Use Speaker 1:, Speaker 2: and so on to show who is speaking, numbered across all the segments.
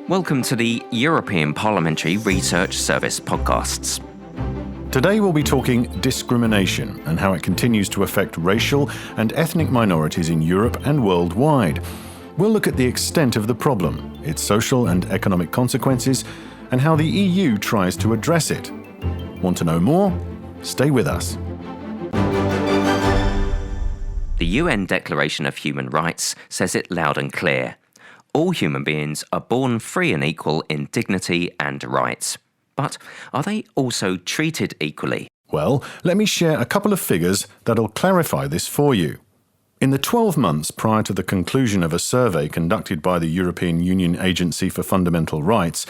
Speaker 1: Welcome to the European Parliamentary Research Service podcasts.
Speaker 2: Today we'll be talking discrimination and how it continues to affect racial and ethnic minorities in Europe and worldwide. We'll look at the extent of the problem, its social and economic consequences, and how the EU tries to address it. Want to know more? Stay with us.
Speaker 1: The UN Declaration of Human Rights says it loud and clear. All human beings are born free and equal in dignity and rights. But are they also treated equally?
Speaker 2: Well, let me share a couple of figures that'll clarify this for you. In the 12 months prior to the conclusion of a survey conducted by the European Union Agency for Fundamental Rights,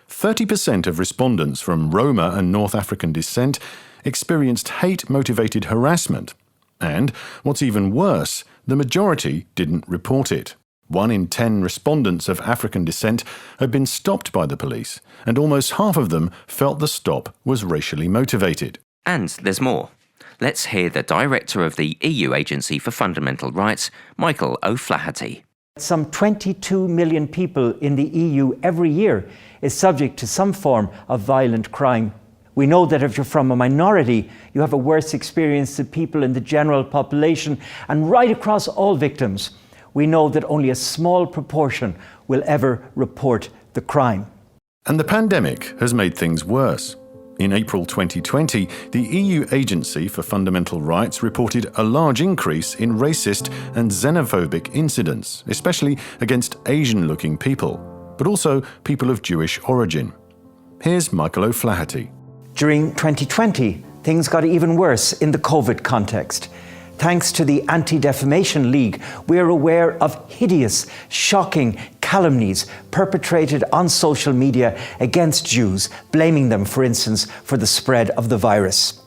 Speaker 2: 30% of respondents from Roma and North African descent experienced hate-motivated harassment. And, what's even worse, the majority didn't report it. 1 in 10 respondents of African descent had been stopped by the police, and almost half of them felt the stop was racially motivated.
Speaker 1: And there's more. Let's hear the director of the EU Agency for Fundamental Rights, Michael O'Flaherty.
Speaker 3: Some 22 million people in the EU every year is subject to some form of violent crime. We know that if you're from a minority, you have a worse experience than people in the general population, and right across all victims, we know that only a small proportion will ever report the crime.
Speaker 2: And the pandemic has made things worse. In April 2020, the EU Agency for Fundamental Rights reported a large increase in racist and xenophobic incidents, especially against Asian-looking people, but also people of Jewish origin. Here's Michael O'Flaherty.
Speaker 3: During 2020, things got even worse in the COVID context. Thanks to the Anti-Defamation League, we're aware of hideous, shocking calumnies perpetrated on social media against Jews, blaming them, for instance, for the spread of the virus.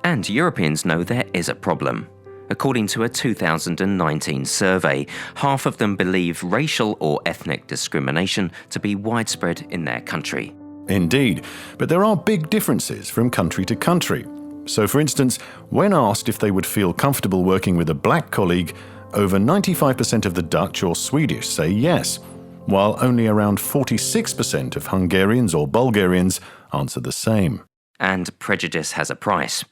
Speaker 1: And Europeans know there is a problem. According to a 2019 survey, half of them believe racial or ethnic discrimination to be widespread in their country.
Speaker 2: Indeed, but there are big differences from country to country. So, for instance, when asked if they would feel comfortable working with a black colleague, over 95% of the Dutch or Swedish say yes, while only around 46% of Hungarians or Bulgarians answer the same.
Speaker 1: And prejudice has a price.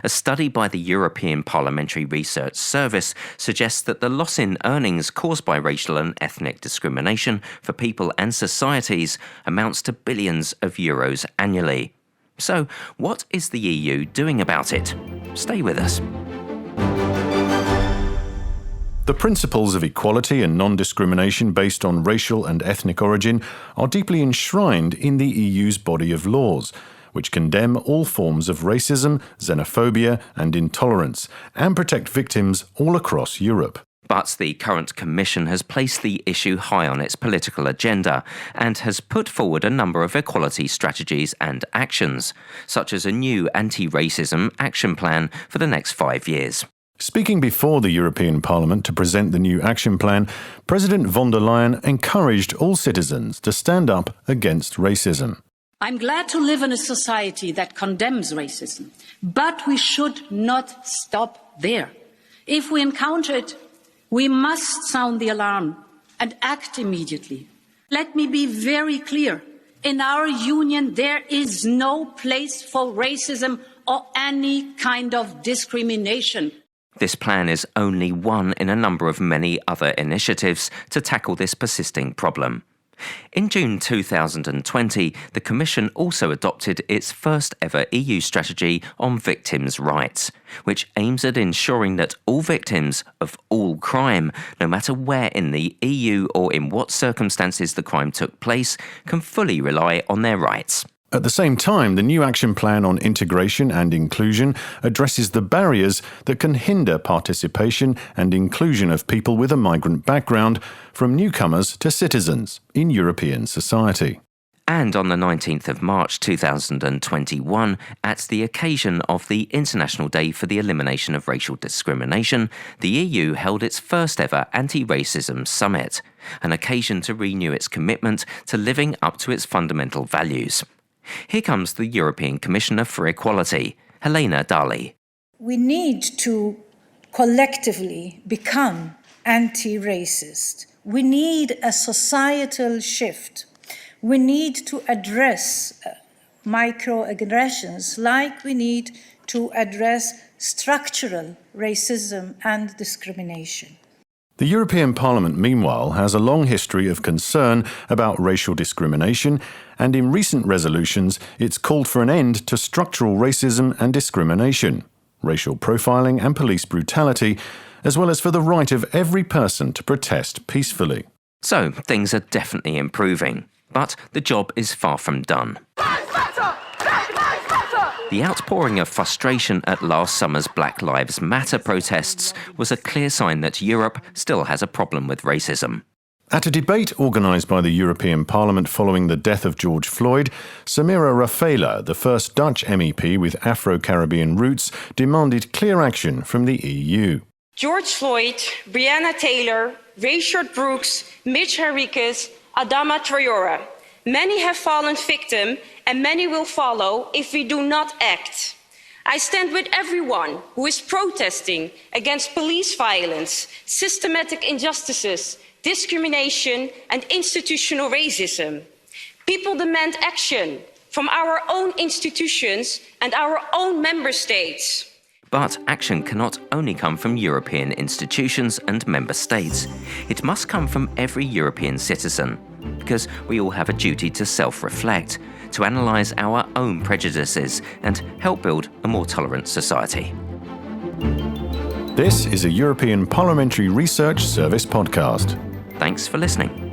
Speaker 1: A study by the European Parliamentary Research Service suggests that the loss in earnings caused by racial and ethnic discrimination for people and societies amounts to billions of euros annually. So, what is the EU doing about it? Stay with us.
Speaker 2: The principles of equality and non-discrimination based on racial and ethnic origin are deeply enshrined in the EU's body of laws, which condemn all forms of racism, xenophobia and intolerance, and protect victims all across Europe.
Speaker 1: But the current Commission has placed the issue high on its political agenda and has put forward a number of equality strategies and actions, such as a new anti-racism action plan for the next 5 years.
Speaker 2: Speaking before the European Parliament to present the new action plan, President von der Leyen encouraged all citizens to stand up against racism.
Speaker 4: I'm glad to live in a society that condemns racism, but we should not stop there. If we encounter it, we must sound the alarm and act immediately. Let me be very clear. In our union, there is no place for racism or any kind of discrimination.
Speaker 1: This plan is only one in a number of many other initiatives to tackle this persisting problem. In June 2020, the Commission also adopted its first ever EU strategy on victims' rights, which aims at ensuring that all victims of all crime, no matter where in the EU or in what circumstances the crime took place, can fully rely on their rights.
Speaker 2: At the same time, the new action plan on integration and inclusion addresses the barriers that can hinder participation and inclusion of people with a migrant background, from newcomers to citizens, in European society.
Speaker 1: And on the 19th of March 2021, at the occasion of the International Day for the Elimination of Racial Discrimination, the EU held its first ever anti-racism summit, an occasion to renew its commitment to living up to its fundamental values. Here comes the European Commissioner for Equality, Helena Dalli.
Speaker 5: We need to collectively become anti-racist. We need a societal shift. we need to address microaggressions like we need to address structural racism and discrimination.
Speaker 2: The European Parliament, meanwhile, has a long history of concern about racial discrimination, and in recent resolutions it's called for an end to structural racism and discrimination, racial profiling and police brutality, as well as for the right of every person to protest peacefully.
Speaker 1: So, things are definitely improving, but the job is far from done. The outpouring of frustration at last summer's Black Lives Matter protests was a clear sign that Europe still has a problem with racism.
Speaker 2: At a debate organised by the European Parliament following the death of George Floyd, Samira Rafaela, the first Dutch MEP with Afro-Caribbean roots, demanded clear action from the EU.
Speaker 6: George Floyd, Breonna Taylor, Rayshard Brooks, Mitch Henriquez, Adama Traore. Many have fallen victim and many will follow if we do not act. I stand with everyone who is protesting against police violence, systematic injustices, discrimination and institutional racism. People demand action from our own institutions and our own member states.
Speaker 1: But action cannot only come from European institutions and member states. It must come from every European citizen, because we all have a duty to self-reflect, to analyse our own prejudices and help build a more tolerant society.
Speaker 2: This is a European Parliamentary Research Service podcast.
Speaker 1: Thanks for listening.